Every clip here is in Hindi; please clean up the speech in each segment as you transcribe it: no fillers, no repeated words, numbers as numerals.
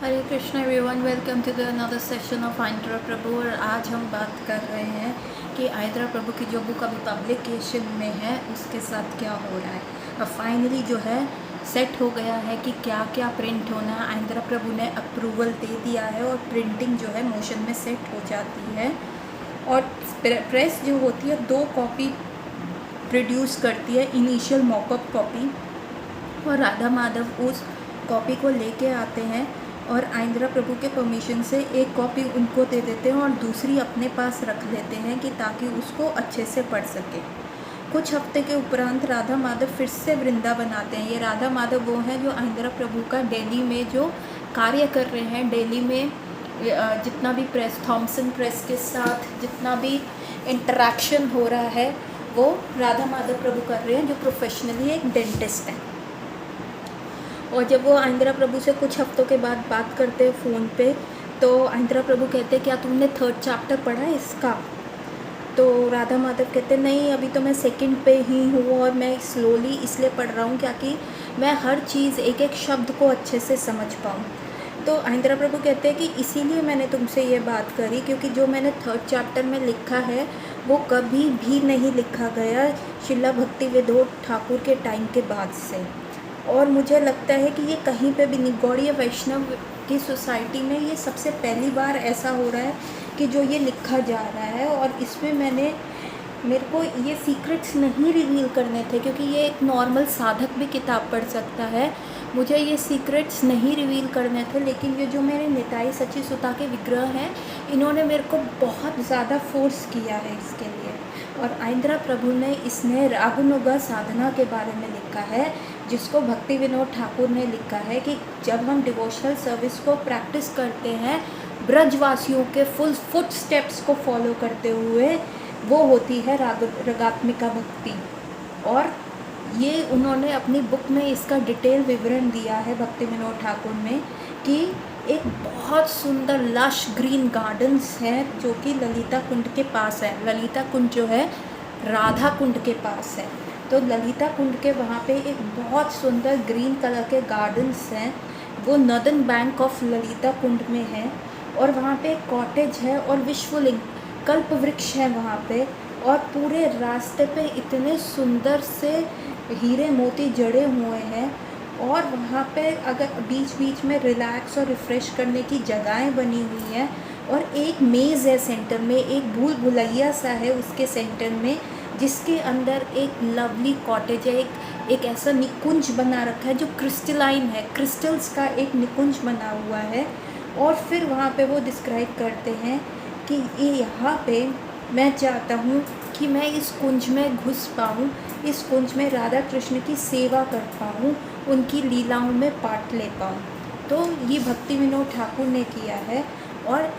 Hare Krishna everyone, welcome to the another session of Aindra Prabhu. और आज हम बात कर रहे हैं कि आइंद्रा प्रभु की जो बुक अभी पब्लिकेशन में है उसके साथ क्या हो रहा है। अब फाइनली जो है सेट हो गया है कि क्या क्या प्रिंट होना है। आइंद्रा प्रभु ने अप्रूवल दे दिया है और प्रिंटिंग जो है मोशन में सेट हो जाती है। और प्रेस जो होती है 2 कॉपी प्रोड्यूस करती है, इनिशियल मॉकअप कॉपी, और राधा माधव उस कॉपी को लेके आते हैं और आइंद्रा प्रभु के परमिशन से एक कॉपी उनको दे देते हैं और दूसरी अपने पास रख लेते हैं कि ताकि उसको अच्छे से पढ़ सके। कुछ हफ्ते के उपरांत राधा माधव फिर से वृंदावन आते हैं। ये राधा माधव वो हैं जो आइंद्रा प्रभु का दिल्ली में जो कार्य कर रहे हैं, दिल्ली में जितना भी प्रेस, थॉमसन प्रेस के साथ जितना भी इंटरेक्शन हो रहा है वो राधा माधव प्रभु कर रहे हैं, जो प्रोफेशनली एक डेंटिस्ट हैं। और जब वो आइंद्रा प्रभु से कुछ हफ्तों के बाद बात करते हैं फ़ोन पे, तो आइंद्रा प्रभु कहते हैं क्या तुमने 3rd चैप्टर पढ़ा है इसका? तो राधा माधव कहते नहीं, अभी तो मैं 2nd पे ही हूँ और मैं स्लोली इसलिए पढ़ रहा हूँ क्योंकि मैं हर चीज़ एक एक शब्द को अच्छे से समझ पाऊँ। तो आइंद्रा प्रभु कहते हैं कि इसीलिए मैंने तुमसे ये बात करी, क्योंकि जो मैंने 3rd चैप्टर में लिखा है वो कभी भी नहीं लिखा गया शिला भक्ति विनोद ठाकुर के टाइम के बाद से। और मुझे लगता है कि ये कहीं पे भी नहीं, गौड़ीय वैष्णव की सोसाइटी में ये सबसे पहली बार ऐसा हो रहा है कि जो ये लिखा जा रहा है। और इसमें मेरे को ये सीक्रेट्स नहीं रिवील करने थे, क्योंकि ये एक नॉर्मल साधक भी किताब पढ़ सकता है। मुझे ये सीक्रेट्स नहीं रिवील करने थे, लेकिन ये जो मेरे निताई सची सुता के विग्रह हैं, इन्होंने मेरे को बहुत ज़्यादा फोर्स किया है इसके लिए। और आइंद्रा प्रभु ने इसने रागनुगा साधना के बारे में लिखा है, जिसको भक्ति विनोद ठाकुर ने लिखा है कि जब हम डिवोशनल सर्विस को प्रैक्टिस करते हैं ब्रजवासियों के फुल फुट स्टेप्स को फॉलो करते हुए, वो होती है रागात्मिका भक्ति। और ये उन्होंने अपनी बुक में इसका डिटेल विवरण दिया है भक्ति विनोद ठाकुर ने, कि एक बहुत सुंदर लश ग्रीन गार्डन्स है जो कि ललिता कुंड के पास है। ललिता कुंड जो है राधा कुंड के पास है, तो ललिता कुंड के वहाँ पे एक बहुत सुंदर ग्रीन कलर के गार्डन्स हैं। वो नॉर्दर्न बैंक ऑफ ललिता कुंड में है। और वहाँ पे एक कॉटेज है और विश्वलिंग कल्प वृक्ष है वहाँ पे। और पूरे रास्ते पे इतने सुंदर से हीरे मोती जड़े हुए हैं। और वहाँ पे अगर बीच बीच में रिलैक्स और रिफ़्रेश करने की जगहें बनी हुई हैं। और एक मेज़ है सेंटर में, एक भूल भुलैया सा है उसके सेंटर में, जिसके अंदर एक लवली कॉटेज है। एक ऐसा निकुंज बना रखा है जो क्रिस्टलाइन है, क्रिस्टल्स का एक निकुंज बना हुआ है। और फिर वहाँ पे वो डिस्क्राइब करते हैं कि ये यहाँ पे मैं चाहता हूँ कि मैं इस कुंज में घुस पाऊँ, इस कुंज में राधा कृष्ण की सेवा कर पाऊँ, उनकी लीलाओं में पार्ट ले पाऊँ। तो ये भक्ति विनोद ठाकुर ने किया है। और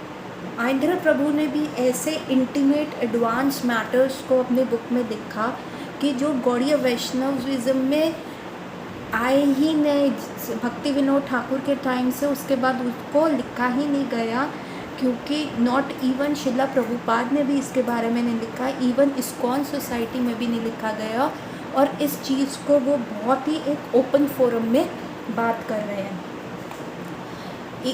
आइंद्रा प्रभु ने भी ऐसे इंटीमेट एडवांस मैटर्स को अपनी बुक में लिखा कि जो गौड़ीय वैष्णविज्म में आए ही नहीं भक्ति विनोद ठाकुर के टाइम से, उसके बाद उसको लिखा ही नहीं गया, क्योंकि नॉट इवन शिला प्रभुपाद ने भी इसके बारे में नहीं लिखा, इवन इस्कॉन सोसाइटी में भी नहीं लिखा गया। और इस चीज़ को वो बहुत ही एक ओपन फोरम में बात कर रहे हैं।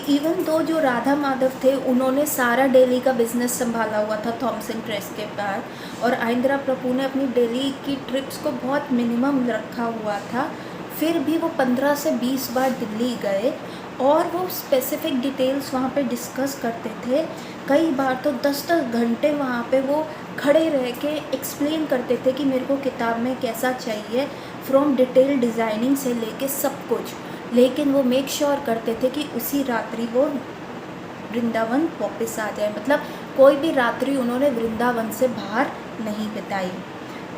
इवन तो जो राधा माधव थे उन्होंने सारा दिल्ली का बिज़नेस संभाला हुआ था थॉमसन प्रेस के पास, और आइंद्रा प्रभु ने अपनी दिल्ली की ट्रिप्स को बहुत मिनिमम रखा हुआ था। फिर भी वो 15 से 20 बार दिल्ली गए और वो स्पेसिफिक डिटेल्स वहाँ पे डिस्कस करते थे। कई बार तो 10-10 घंटे वहाँ पे वो खड़े रह के एक्सप्लेन करते थे कि मेरे को किताब में कैसा चाहिए, फ्रॉम डिटेल डिज़ाइनिंग से लेके सब कुछ। लेकिन वो मेक श्योर करते थे कि उसी रात्रि वो वृंदावन वापस आ जाए, मतलब कोई भी रात्रि उन्होंने वृंदावन से बाहर नहीं बिताई।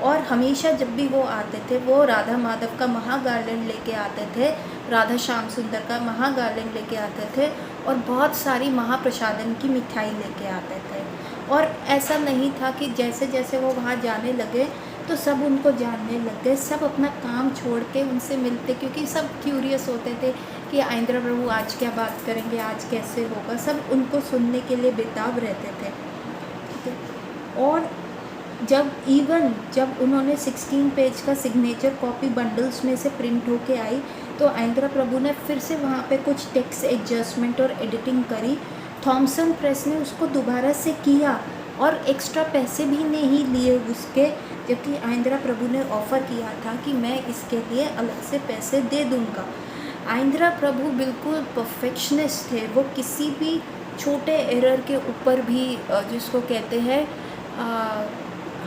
और हमेशा जब भी वो आते थे वो राधा माधव का महागार्लन लेके आते थे, राधा श्याम सुंदर का महागार्लन लेके आते थे, और बहुत सारी महाप्रसादन की मिठाई लेके आते थे। और ऐसा नहीं था कि जैसे जैसे वो वहाँ जाने लगे तो सब उनको जानने लग गए, सब अपना काम छोड़ के उनसे मिलते, क्योंकि सब क्यूरियस होते थे कि आइंद्रा प्रभु आज क्या बात करेंगे, आज कैसे होगा, सब उनको सुनने के लिए बेताब रहते थे। ठीक है। और जब उन्होंने 16 पेज का सिग्नेचर कॉपी बंडल्स में से प्रिंट होके आई, तो आइंद्रा प्रभु ने फिर से वहाँ पे कुछ टेक्स्ट एडजस्टमेंट और एडिटिंग करी। थॉमसन प्रेस ने उसको दोबारा से किया और एक्स्ट्रा पैसे भी नहीं लिए उसके, जबकि आइंद्रा प्रभु ने ऑफ़र किया था कि मैं इसके लिए अलग से पैसे दे दूँगा। आइंद्रा प्रभु बिल्कुल परफेक्शनिस्ट थे। वो किसी भी छोटे एरर के ऊपर भी जिसको कहते हैं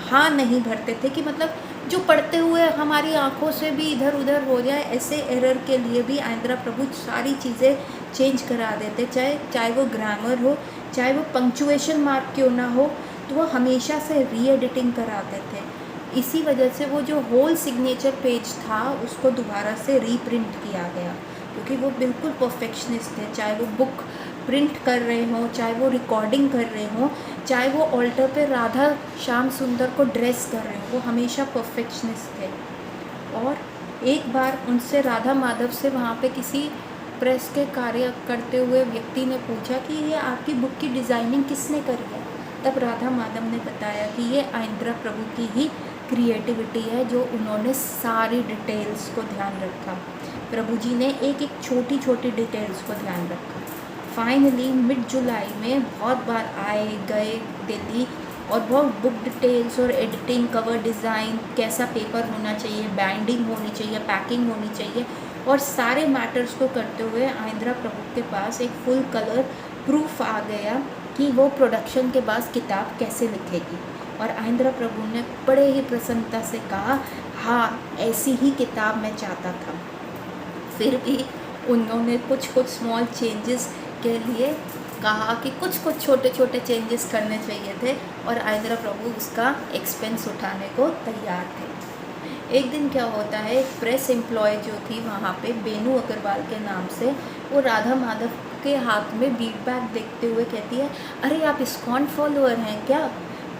हाँ नहीं भरते थे, कि मतलब जो पढ़ते हुए हमारी आंखों से भी इधर उधर हो जाए, ऐसे एरर के लिए भी आइंद्रा प्रभु सारी चीज़ें चेंज करा देते। चाहे वो ग्रामर हो, चाहे वो पंक्चुएशन मार्क क्यों ना हो, तो वो हमेशा से री एडिटिंग कराते थे। इसी वजह से वो जो होल सिग्नेचर पेज था उसको दोबारा से रीप्रिंट किया गया, क्योंकि वो बिल्कुल परफेक्शनिस्ट थे। चाहे वो बुक प्रिंट कर रहे हों, चाहे वो रिकॉर्डिंग कर रहे हों, चाहे वो ऑल्टर पे राधा श्याम सुंदर को ड्रेस कर रहे हों, वो हमेशा परफेक्शनिस्ट थे। और एक बार उनसे राधा माधव से वहाँ पे किसी प्रेस के कार्य करते हुए व्यक्ति ने पूछा कि ये आपकी बुक की डिज़ाइनिंग किसने करी है। तब राधा माधव ने बताया कि ये आइंद्रा प्रभु की ही क्रिएटिविटी है, जो उन्होंने सारी डिटेल्स को ध्यान रखा। प्रभु जी ने एक एक छोटी छोटी डिटेल्स को ध्यान रखा। फाइनली मिड जुलाई में बहुत बार आए गए दिल्ली, और बहुत बुक डिटेल्स और एडिटिंग, कवर डिज़ाइन, कैसा पेपर होना चाहिए, बाइंडिंग होनी चाहिए, पैकिंग होनी चाहिए, और सारे मैटर्स को करते हुए आइंद्रा प्रभु के पास एक फुल कलर प्रूफ आ गया कि वो प्रोडक्शन के बाद किताब कैसे लिखेगी। और आइंद्रा प्रभु ने बड़े ही प्रसन्नता से कहा, हाँ ऐसी ही किताब मैं चाहता था। फिर भी उन्होंने कुछ स्मॉल चेंजेस के लिए कहा कि कुछ छोटे छोटे चेंजेस करने चाहिए थे, और आइंद्रा प्रभु उसका एक्सपेंस उठाने को तैयार थे। एक दिन क्या होता है, एक प्रेस एम्प्लॉय जो थी वहाँ पे, बेनू अग्रवाल के नाम से, वो राधा माधव के हाथ में बीट बैग देखते हुए कहती है, अरे आप इस्कॉन फॉलोअर हैं क्या?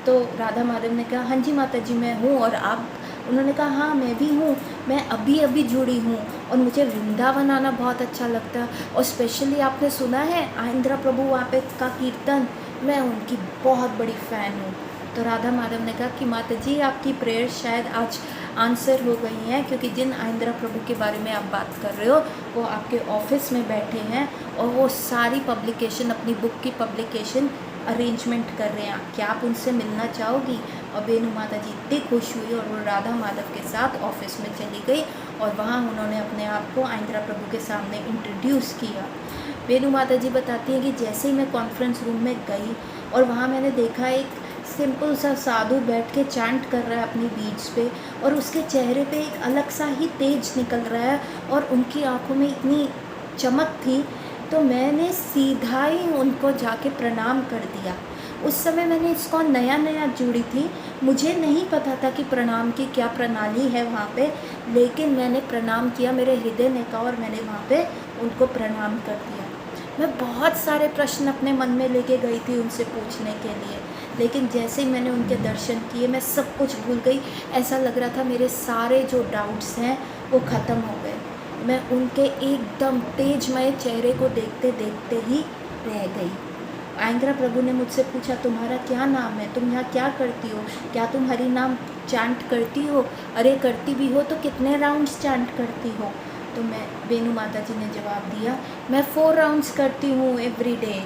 तो राधा माधव ने कहा, हाँ जी माता जी मैं हूँ, और आप? उन्होंने कहा, हाँ मैं भी हूँ, मैं अभी जुड़ी हूँ, और मुझे वृंदावन आना बहुत अच्छा लगता है, और स्पेशली आपने सुना है आइंद्रा प्रभु वहाँ पे का कीर्तन, मैं उनकी बहुत बड़ी फ़ैन हूँ। तो राधा माधव ने कहा कि माता जी आपकी प्रेयर शायद आज आंसर हो गई हैं, क्योंकि जिन आइंद्रा प्रभु के बारे में आप बात कर रहे हो वो आपके ऑफिस में बैठे हैं, और वो सारी पब्लिकेशन, अपनी बुक की पब्लिकेशन अरेंजमेंट कर रहे हैं, क्या आप उनसे मिलना चाहोगी? और बेनू माता जी इतनी खुश हुई और वो राधा माधव के साथ ऑफिस में चली गई, और वहाँ उन्होंने अपने आप को आइंद्रा प्रभु के सामने इंट्रोड्यूस किया। बेनू माता जी बताती हैं कि जैसे ही मैं कॉन्फ्रेंस रूम में गई और वहाँ मैंने देखा एक सिंपल सा साधु बैठ के चैंट कर रहा है अपनी बीट्स पे, और उसके चेहरे पे एक अलग सा ही तेज निकल रहा है, और उनकी आंखों में इतनी चमक थी, तो मैंने सीधा ही उनको जाके प्रणाम कर दिया। उस समय मैंने इसको नया जुड़ी थी, मुझे नहीं पता था कि प्रणाम की क्या प्रणाली है वहाँ पे, लेकिन मैंने प्रणाम किया, मेरे हृदय ने कहा, और मैंने वहाँ पे उनको प्रणाम कर दिया। मैं बहुत सारे प्रश्न अपने मन में लेके गई थी उनसे पूछने के लिए, लेकिन जैसे ही मैंने उनके दर्शन किए मैं सब कुछ भूल गई। ऐसा लग रहा था मेरे सारे जो डाउट्स हैं वो ख़त्म हो गए। मैं उनके एकदम तेजमय चेहरे को देखते देखते ही रह गई। आइंद्रा प्रभु ने मुझसे पूछा, तुम्हारा क्या नाम है, तुम यहाँ क्या करती हो, क्या तुम हरि नाम चांट करती हो? अरे करती भी हो तो कितने राउंड्स चांट करती हो? तो मैं बेनू माता जी ने जवाब दिया, मैं 4 राउंड्स करती हूँ एवरी डे,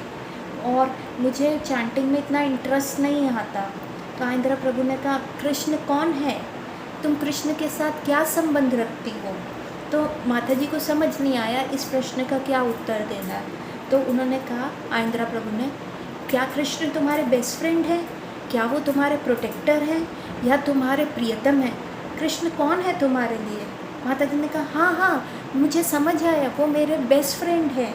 और मुझे चैंटिंग में इतना इंटरेस्ट नहीं आता। तो आइंद्रा प्रभु ने कहा, कृष्ण कौन है, तुम कृष्ण के साथ क्या संबंध रखती हो? तो माता जी को समझ नहीं आया इस प्रश्न का क्या उत्तर देना है। तो उन्होंने कहा, आइंद्रा प्रभु ने, क्या कृष्ण तुम्हारे बेस्ट फ्रेंड हैं? क्या वो तुम्हारे प्रोटेक्टर हैं या तुम्हारे प्रियतम हैं? कृष्ण कौन है तुम्हारे लिए? माता जी ने कहा, हाँ मुझे समझ आया, वो मेरे बेस्ट फ्रेंड हैं।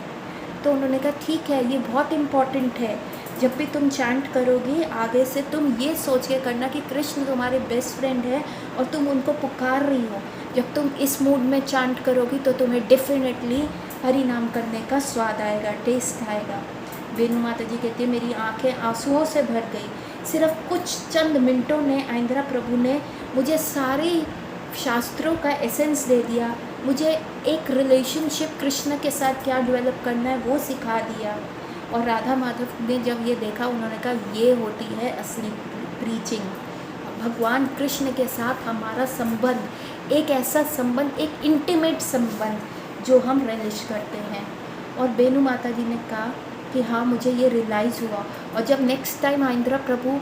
तो उन्होंने कहा, ठीक है, ये बहुत इम्पॉर्टेंट है, जब भी तुम चैंट करोगी आगे से तुम ये सोच के करना कि कृष्ण तुम्हारे बेस्ट फ्रेंड है और तुम उनको पुकार रही हो। जब तुम इस मूड में चैंट करोगी तो तुम्हें डेफिनेटली हरि नाम करने का स्वाद आएगा, टेस्ट आएगा। बेनू माता जी कहती है, मेरी आंखें आंसुओं से भर गई। सिर्फ कुछ चंद मिनटों ने आइंद्रा प्रभु ने मुझे सारी शास्त्रों का एसेंस दे दिया, मुझे एक रिलेशनशिप कृष्ण के साथ क्या डेवलप करना है वो सिखा दिया। और राधा माधव ने जब ये देखा, उन्होंने कहा, ये होती है असली प्रीचिंग। भगवान कृष्ण के साथ हमारा संबंध एक ऐसा संबंध, एक इंटीमेट संबंध जो हम रिलिश करते हैं। और बेनू माता जी ने कहा कि हाँ मुझे ये रियलाइज़ हुआ। और जब नेक्स्ट टाइम आइंद्रा प्रभु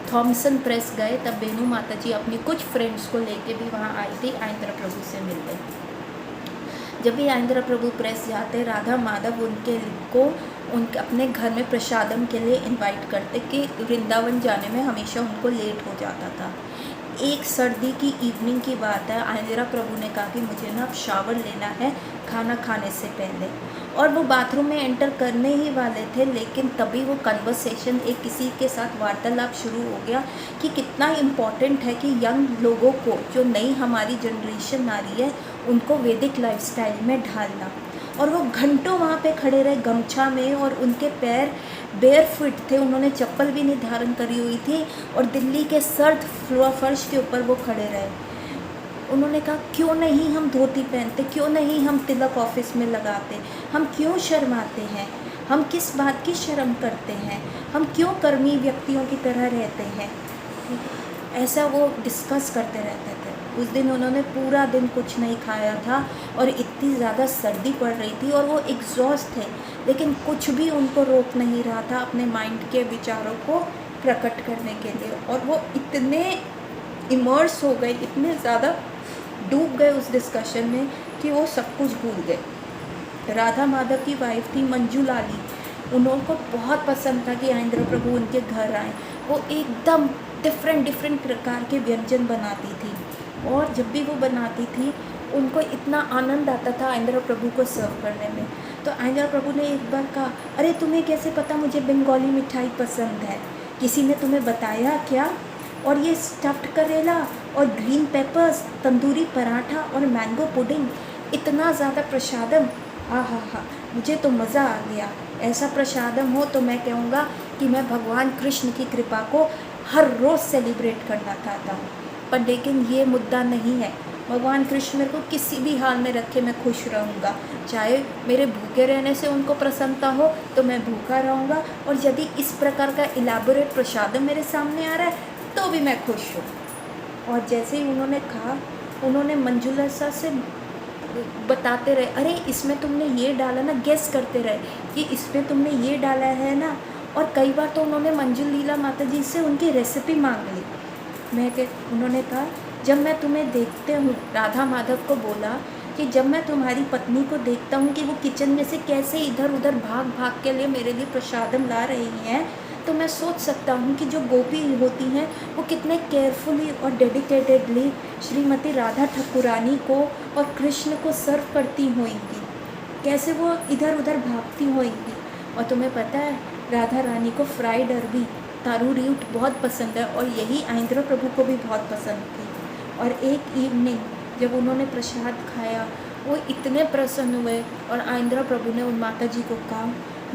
थॉमसन प्रेस गए तब बेनू माता जी अपनी कुछ फ्रेंड्स को लेके भी वहाँ आई थी आइंद्रा प्रभु से मिलने। जब भी आइंद्रा प्रभु प्रेस जाते राधा माधव उनके अपने घर में प्रसादम के लिए इनवाइट करते कि वृंदावन जाने में हमेशा उनको लेट हो जाता था। एक सर्दी की इवनिंग की बात है, आइंद्रा प्रभु ने कहा कि मुझे ना अब शावर लेना है खाना खाने से पहले, और वो बाथरूम में एंटर करने ही वाले थे, लेकिन तभी वो कन्वर्सेशन एक किसी के साथ वार्तालाप शुरू हो गया कि कितना इम्पॉर्टेंट है कि यंग लोगों को, जो नई हमारी जनरेशन आ रही है, उनको वैदिक लाइफस्टाइल में ढालना। और वो घंटों वहाँ पे खड़े रहे गमछा में, और उनके पैर बेयर फुट थे, उन्होंने चप्पल भी नहीं धारण करी हुई थी, और दिल्ली के सर्द फर्श के ऊपर वो खड़े रहे। उन्होंने कहा क्यों नहीं हम धोती पहनते, क्यों नहीं हम तिलक ऑफिस में लगाते, हम क्यों शर्माते हैं, हम किस बात की शर्म करते हैं, हम क्यों कर्मी व्यक्तियों की तरह रहते हैं। ऐसा वो डिस्कस करते रहते थे। उस दिन उन्होंने पूरा दिन कुछ नहीं खाया था, और इतनी ज़्यादा सर्दी पड़ रही थी और वो एग्जॉस्ट थे, लेकिन कुछ भी उनको रोक नहीं रहा था अपने माइंड के विचारों को प्रकट करने के लिए। और वो इतने इमर्स हो गए, इतने ज़्यादा डूब गए उस डिस्कशन में कि वो सब कुछ भूल गए। राधा माधव की वाइफ थी मंजू लाली, उनको बहुत पसंद था कि आइंद्रा प्रभु उनके घर आए। वो एकदम डिफरेंट प्रकार के व्यंजन बनाती थी, और जब भी वो बनाती थी उनको इतना आनंद आता था आइंद्रा प्रभु को सर्व करने में। तो आइंद्रा प्रभु ने एक बार कहा, अरे तुम्हें कैसे पता मुझे बंगाली मिठाई पसंद है, किसी ने तुम्हें बताया क्या? और ये स्टफ्ड करेला और ग्रीन पेपर्स, तंदूरी पराठा और मैंगो पुडिंग, इतना ज़्यादा प्रसादम, हा, मुझे तो मज़ा आ गया। ऐसा प्रसादम हो तो मैं कहूँगा कि मैं भगवान कृष्ण की कृपा को हर रोज़ सेलिब्रेट करना चाहता हूँ। पर लेकिन ये मुद्दा नहीं है, भगवान कृष्ण मेरे को किसी भी हाल में रखे मैं खुश रहूँगा, चाहे मेरे भूखे रहने से उनको प्रसन्नता हो तो मैं भूखा रहूँगा, और यदि इस प्रकार का इलाबोरेट प्रसादम मेरे सामने आ रहा है तो भी मैं खुश हूँ। और जैसे ही उन्होंने कहा, उन्होंने मंजुला सा से बताते रहे, अरे इसमें तुमने ये डाला ना, गेस करते रहे कि इसमें तुमने ये डाला है ना। और कई बार तो उन्होंने मंजू लीला माता जी से उनकी रेसिपी मांग ली। उन्होंने कहा जब मैं तुम्हें देखते हूँ, राधा माधव को बोला कि जब मैं तुम्हारी पत्नी को देखता हूँ कि वो किचन में से कैसे इधर उधर भाग के लिए मेरे लिए प्रसादम ला रही हैं, तो मैं सोच सकता हूँ कि जो गोपी होती हैं वो कितने केयरफुली और डेडिकेटेडली श्रीमती राधा ठाकुरानी को और कृष्ण को सर्व करती होंगी, कैसे वो इधर उधर भागती होंगी। और तुम्हें पता है राधा रानी को फ्राइड अरबी तारू रूट बहुत पसंद है, और यही आइंद्रा प्रभु को भी बहुत पसंद थी। और एक इवनिंग जब उन्होंने प्रसाद खाया वो इतने प्रसन्न हुए, और आइंद्रा प्रभु ने उन माता जी को कहा,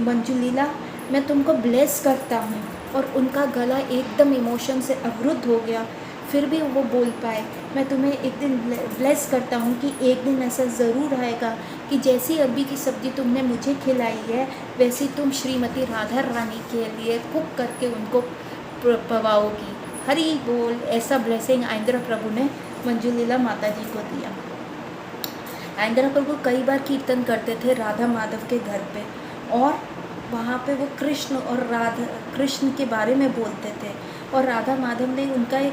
मंजू लीला मैं तुमको ब्लेस करता हूँ। और उनका गला एकदम इमोशन से अवरुद्ध हो गया, फिर भी वो बोल पाए, मैं तुम्हें एक दिन ब्लेस करता हूँ कि एक दिन ऐसा ज़रूर आएगा कि जैसी अरबी की सब्ज़ी तुमने मुझे खिलाई है वैसी तुम श्रीमती राधा रानी के लिए कुक करके उनको पवाओगी। हरी बोल। ऐसा ब्लेसिंग आइंद्रा प्रभु ने मंजू लीला माता जी को दिया। आइंद्रा प्रभु कई बार कीर्तन करते थे राधा माधव के घर पे, और वहाँ पे वो कृष्ण के बारे में बोलते थे। और राधा माधव ने उनका एक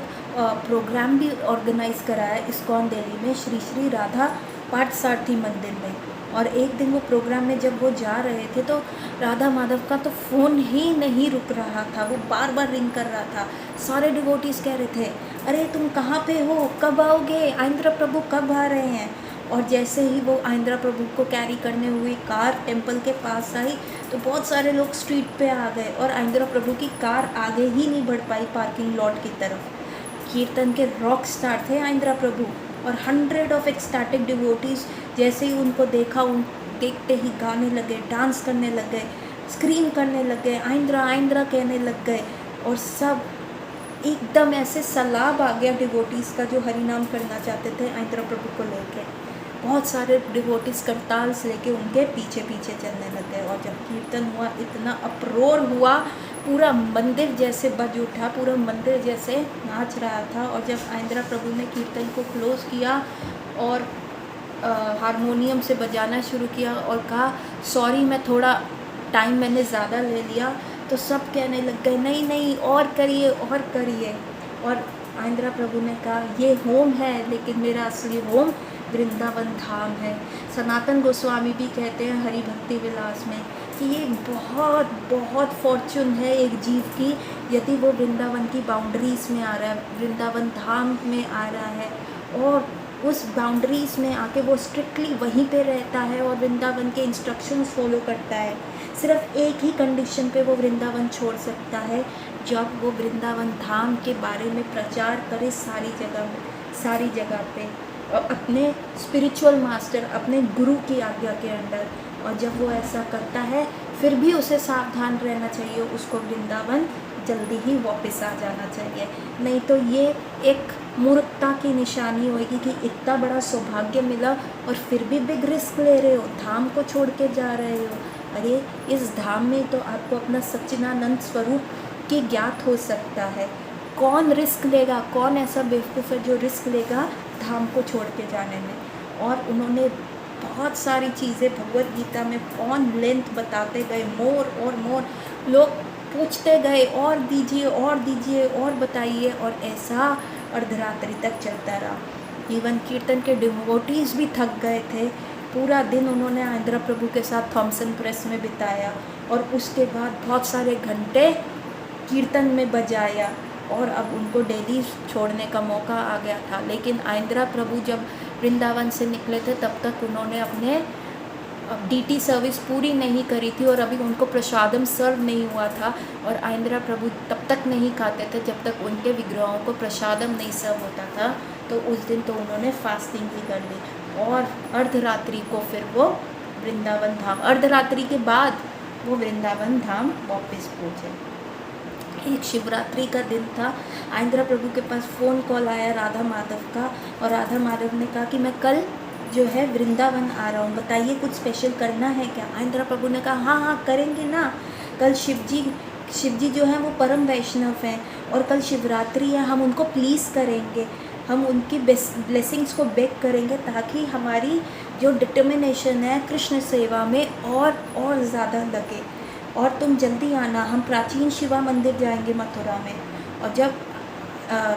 प्रोग्राम भी ऑर्गेनाइज़ कराया इस्कॉन दिल्ली में, श्री श्री राधा पार्थसारथी मंदिर में। और एक दिन वो प्रोग्राम में जब वो जा रहे थे तो राधा माधव का तो फ़ोन ही नहीं रुक रहा था, वो बार बार रिंग कर रहा था। सारे डिवोटीज़ कह रहे थे, अरे तुम कहाँ पे हो, कब आओगे, आइंद्रा प्रभु कब आ रहे हैं। और जैसे ही वो आइंद्रा प्रभु को कैरी करने हुई कार टेंपल के पास आई तो बहुत सारे लोग स्ट्रीट पे आ गए, और आइंद्रा प्रभु की कार आगे ही नहीं बढ़ पाई पार्किंग लॉट की तरफ। कीर्तन के रॉक स्टार थे आइंद्रा प्रभु, और 100 ऑफ एक्सटैटिक डिवोटीज़ जैसे ही उनको देखा देखते ही गाने लगे, डांस करने लग गए, स्क्रीम करने लग गए, आइंद्रा आइंद्रा कहने लग गए। और सब एकदम ऐसे सैलाब आ गया डिवोटीज़ का जो हरि नाम करना चाहते थे आइंद्रा प्रभु को लेके। बहुत सारे डिवोटीज़ करताल से लेके उनके पीछे पीछे चलने लग गए। और जब कीर्तन हुआ इतना अप्रोर हुआ, पूरा मंदिर जैसे बज उठा, पूरा मंदिर जैसे नाच रहा था। और जब आइंद्रा प्रभु ने कीर्तन को क्लोज़ किया और हारमोनियम से बजाना शुरू किया और कहा सॉरी मैं थोड़ा टाइम मैंने ज़्यादा ले लिया, तो सब कहने लग गए नहीं नहीं और करिए और करिए। और आंध्रा प्रभु ने कहा ये होम है लेकिन मेरा असली होम वृंदावन धाम है। सनातन गोस्वामी भी कहते हैं हरि भक्ति विलास में कि ये बहुत बहुत फॉर्चून है एक जीव की यदि वो वृंदावन की बाउंड्रीज़ में आ रहा है, वृंदावन धाम में आ रहा है और उस बाउंड्रीज़ में आके वो स्ट्रिक्टली वहीं पे रहता है और वृंदावन के इंस्ट्रक्शंस फॉलो करता है। सिर्फ एक ही कंडीशन पे वो वृंदावन छोड़ सकता है, जब वो वृंदावन धाम के बारे में प्रचार करे सारी जगह पे और अपने स्पिरिचुअल मास्टर अपने गुरु की आज्ञा के अंडर। और जब वो ऐसा करता है फिर भी उसे सावधान रहना चाहिए, उसको वृंदावन जल्दी ही वापस आ जाना चाहिए, नहीं तो ये एक मूर्खता की निशानी होगी कि इतना बड़ा सौभाग्य मिला और फिर भी बिग रिस्क ले रहे हो, धाम को छोड़ के जा रहे हो। अरे इस धाम में तो आपको अपना सच्चिदानंद स्वरूप की ज्ञात हो सकता है। कौन रिस्क लेगा, कौन ऐसा बेवकूफ़ है जो रिस्क लेगा धाम को छोड़ के जाने में। और उन्होंने बहुत सारी चीज़ें भगवत गीता में ऑन लेंथ बताते गए, मोर और मोर, लोग पूछते गए और दीजिए और बताइए, और ऐसा अर्धरात्रि तक चलता रहा। इवन कीर्तन के डिवोटीज़ भी थक गए थे। पूरा दिन उन्होंने आंध्रा प्रभु के साथ थॉमसन प्रेस में बिताया और उसके बाद बहुत सारे घंटे कीर्तन में बजाया और अब उनको डेली छोड़ने का मौका आ गया था। लेकिन आंध्रा प्रभु जब वृंदावन से निकले थे तब तक उन्होंने अपने डीटी सर्विस पूरी नहीं करी थी और अभी उनको प्रसादम सर्व नहीं हुआ था। और आंध्रा प्रभु तब तक नहीं खाते थे जब तक उनके विग्रहों को प्रसादम नहीं सर्व होता था। तो उस दिन तो उन्होंने फास्टिंग भी कर ली और अर्धरात्रि को फिर वो वृंदावन धाम, अर्धरात्रि के बाद वो वृंदावन धाम वापस पहुँचे। एक शिवरात्रि का दिन था, आंध्रा प्रभु के पास फ़ोन कॉल आया राधा माधव का और राधा माधव ने कहा कि मैं कल जो है वृंदावन आ रहा हूँ, बताइए कुछ स्पेशल करना है क्या। आंध्रा प्रभु ने कहा हाँ करेंगे ना, कल शिव जी जो हैं वो परम वैष्णव हैं और कल शिवरात्रि है, हम उनको प्लीज़ करेंगे, हम उनकी ब्लेसिंग्स को बेग करेंगे ताकि हमारी जो डिटर्मिनेशन है कृष्ण सेवा में और ज़्यादा लगे। और तुम जल्दी आना, हम प्राचीन शिवा मंदिर जाएंगे मथुरा में। और जब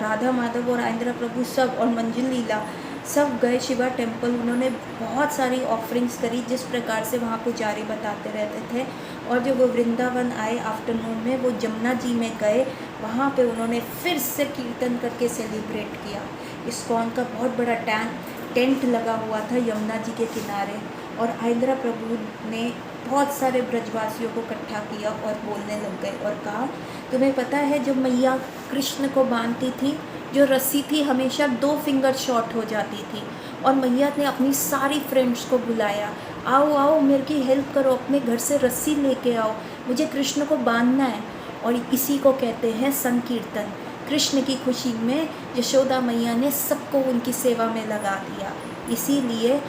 राधा माधव और आंध्रा प्रभु सब और मंजिल लीला सब गए शिवा टेम्पल, उन्होंने बहुत सारी ऑफरिंग्स करी जिस प्रकार से वहाँ पुजारी बताते रहते थे। और जब वो वृंदावन आए आफ्टरनून में, वो जमुना जी में गए, वहाँ पे उन्होंने फिर से कीर्तन करके सेलिब्रेट किया। इस्कॉन का बहुत बड़ा टेंट लगा हुआ था यमुना जी के किनारे और आंध्रा प्रभु ने बहुत सारे ब्रजवासियों को इकट्ठा किया और बोलने लग गए और कहा तुम्हें पता है जब मैया कृष्ण को बांधती थी, जो रस्सी थी हमेशा 2 फिंगर शॉर्ट हो जाती थी और मैया ने अपनी सारी फ्रेंड्स को बुलाया, आओ मेरे की हेल्प करो, अपने घर से रस्सी लेके आओ, मुझे कृष्ण को बांधना है। और इसी को कहते हैं संकीर्तन। कृष्ण की खुशी में यशोदा मैया ने सबको उनकी सेवा में लगा दिया, इसीलिए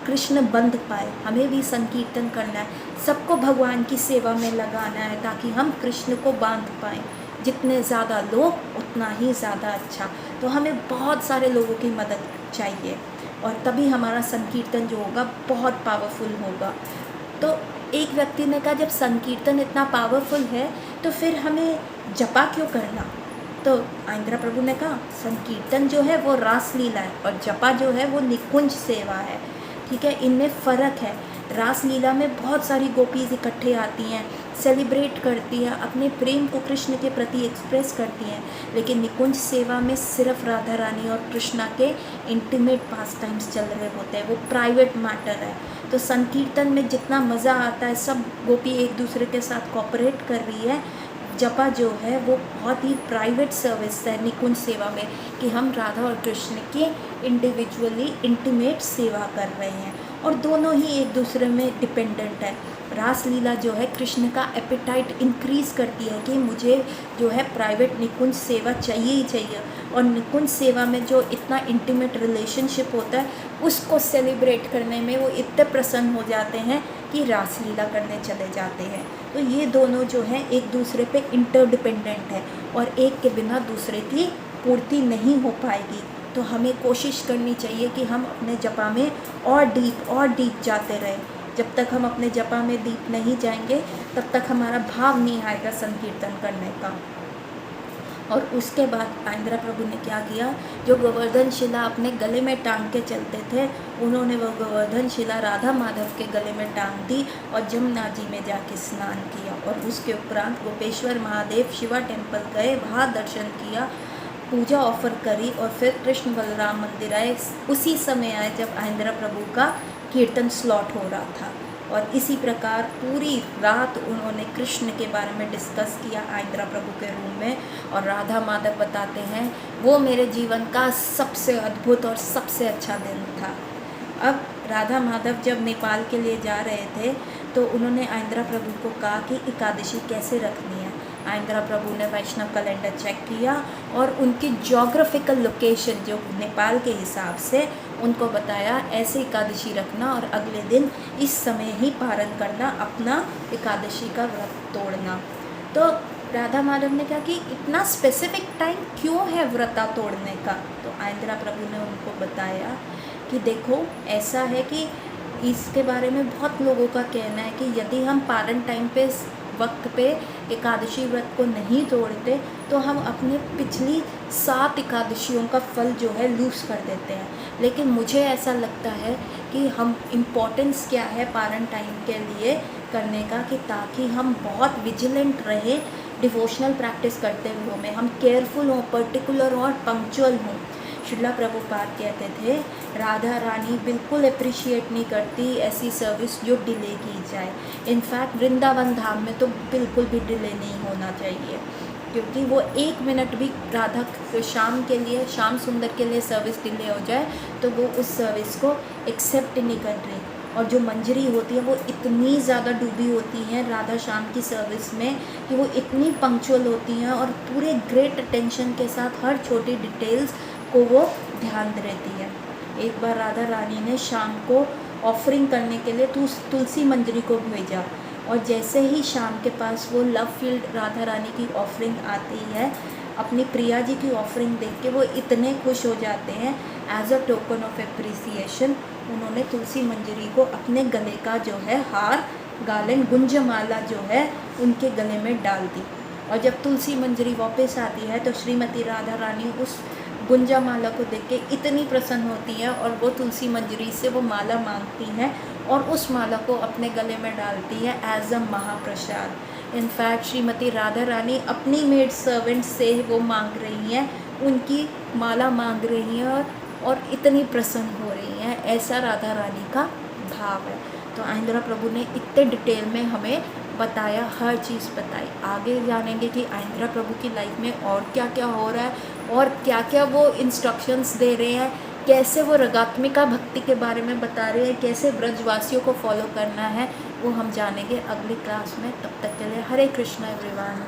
कृष्ण बंध पाए। हमें भी संकीर्तन करना है, सबको भगवान की सेवा में लगाना है ताकि हम कृष्ण को बांध पाएँ। जितने ज़्यादा लोग उतना ही ज़्यादा अच्छा। तो हमें बहुत सारे लोगों की मदद चाहिए और तभी हमारा संकीर्तन जो होगा बहुत पावरफुल होगा। तो एक व्यक्ति ने कहा जब संकीर्तन इतना पावरफुल है तो फिर हमें जपा क्यों करना। तो आंध्रा प्रभु ने कहा संकीर्तन जो है वो रासलीला है और जपा जो है वो निकुंज सेवा है। ठीक है, इनमें फ़र्क है। रासलीला में बहुत सारी गोपीज़ इकट्ठे आती हैं, सेलिब्रेट करती हैं, अपने प्रेम को कृष्ण के प्रति एक्सप्रेस करती हैं, लेकिन निकुंज सेवा में सिर्फ राधा रानी और कृष्णा के इंटीमेट पास टाइम्स चल रहे होते हैं, वो प्राइवेट मैटर है। तो संकीर्तन में जितना मज़ा आता है, सब गोपी एक दूसरे के साथ कोऑपरेट कर रही है। जपा जो है वो बहुत ही प्राइवेट सर्विस है निकुंज सेवा में कि हम राधा और कृष्ण की इंडिविजुअली इंटीमेट सेवा कर रहे हैं और दोनों ही एक दूसरे में डिपेंडेंट है। रासलीला जो है कृष्ण का एपेटाइट इंक्रीज़ करती है कि मुझे जो है प्राइवेट निकुंज सेवा चाहिए ही चाहिए, और निकुंज सेवा में जो इतना इंटीमेट रिलेशनशिप होता है उसको सेलिब्रेट करने में वो इतने प्रसन्न हो जाते हैं कि रासलीला करने चले जाते हैं। तो ये दोनों जो हैं एक दूसरे पे इंटरडिपेंडेंट है और एक के बिना दूसरे की पूर्ति नहीं हो पाएगी। तो हमें कोशिश करनी चाहिए कि हम अपने जपा में और डीप जाते रहें। जब तक हम अपने जपा में डीप नहीं जाएंगे तब तक हमारा भाव नहीं आएगा संकीर्तन करने का। और उसके बाद आंध्रा प्रभु ने क्या किया, जो गोवर्धन शिला अपने गले में टांग के चलते थे, उन्होंने वो गोवर्धन शिला राधा माधव के गले में टांग दी और जमुना जी में जाके स्नान किया। और उसके उपरांत गोपेश्वर महादेव शिवा टेम्पल गए, वहाँ दर्शन किया, पूजा ऑफर करी और फिर कृष्ण बलराम मंदिर आए। उसी समय आए जब आंध्रा प्रभु का कीर्तन स्लॉट हो रहा था। और इसी प्रकार पूरी रात उन्होंने कृष्ण के बारे में डिस्कस किया आंध्रा प्रभु के रूम में। और राधा माधव बताते हैं वो मेरे जीवन का सबसे अद्भुत और सबसे अच्छा दिन था। अब राधा माधव जब नेपाल के लिए जा रहे थे तो उन्होंने आंध्रा प्रभु को कहा कि एकादशी कैसे रखनी है। आंध्रा प्रभु ने वैष्णव कैलेंडर चेक किया और उनकी जोग्राफिकल लोकेशन जो नेपाल के हिसाब से उनको बताया ऐसे एकादशी रखना और अगले दिन इस समय ही पारण करना, अपना एकादशी का व्रत तोड़ना। तो राधा माधव ने कहा कि इतना स्पेसिफिक टाइम क्यों है व्रता तोड़ने का। तो आंध्रा प्रभु ने उनको बताया कि देखो ऐसा है कि इसके बारे में बहुत लोगों का कहना है कि यदि हम पारण टाइम पे वक्त पे एकादशी व्रत को नहीं तोड़ते तो हम अपने पिछली 7 एकादशियों का फल जो है लूज़ कर देते हैं। लेकिन मुझे ऐसा लगता है कि हम इम्पोर्टेंस क्या है पारण टाइम के लिए करने का, कि ताकि हम बहुत विजिलेंट रहें डिवोशनल प्रैक्टिस करते हुए में, हम केयरफुल हों, पर्टिकुलर और पंक्चुअल हों। श्रीला प्रभुपाद कहते थे राधा रानी बिल्कुल अप्रिशिएट नहीं करती ऐसी सर्विस जो डिले की जाए। इनफैक्ट वृंदावन धाम में तो बिल्कुल भी डिले नहीं होना चाहिए, क्योंकि वो 1 मिनट भी राधा श्याम के लिए, श्याम सुंदर के लिए सर्विस डिले हो जाए तो वो उस सर्विस को एक्सेप्ट नहीं कर रही। और जो मंजरी होती है वो इतनी ज़्यादा डूबी होती हैं राधा श्याम की सर्विस में कि वो इतनी पंक्चुअल होती हैं और पूरे ग्रेट अटेंशन के साथ हर छोटी डिटेल्स को वो ध्यान देती है। एक बार राधा रानी ने शाम को ऑफरिंग करने के लिए तुलसी मंजरी को भेजा और जैसे ही शाम के पास वो लव फील्ड राधा रानी की ऑफरिंग आती है, अपनी प्रिया जी की ऑफरिंग देख के वो इतने खुश हो जाते हैं। As a token of appreciation उन्होंने तुलसी मंजरी को अपने गले का जो है हार, गार्लैंड, गुंजमाला जो है उनके गले में डाल दी। और जब तुलसी मंजरी वापस आती है तो श्रीमती राधा रानी उस गुंजा माला को देख के इतनी प्रसन्न होती है और वो तुलसी मंजरी से वो माला मांगती हैं और उस माला को अपने गले में डालती है एज अ महाप्रसाद। इनफैक्ट श्रीमती राधा रानी अपनी मेड सर्वेंट से वो मांग रही हैं, उनकी माला मांग रही हैं और इतनी प्रसन्न हो रही हैं। ऐसा राधा रानी का भाव है। तो आंध्रा प्रभु ने इतने डिटेल में हमें बताया, हर चीज़ बताई। आगे जानेंगे कि आंध्रा प्रभु की लाइफ में और क्या क्या हो रहा है और क्या क्या वो इंस्ट्रक्शंस दे रहे हैं, कैसे वो रगात्मिका भक्ति के बारे में बता रहे हैं, कैसे ब्रजवासियों को फॉलो करना है, वो हम जानेंगे अगली क्लास में। तब तक के लिए हरे कृष्णा एवरीवन।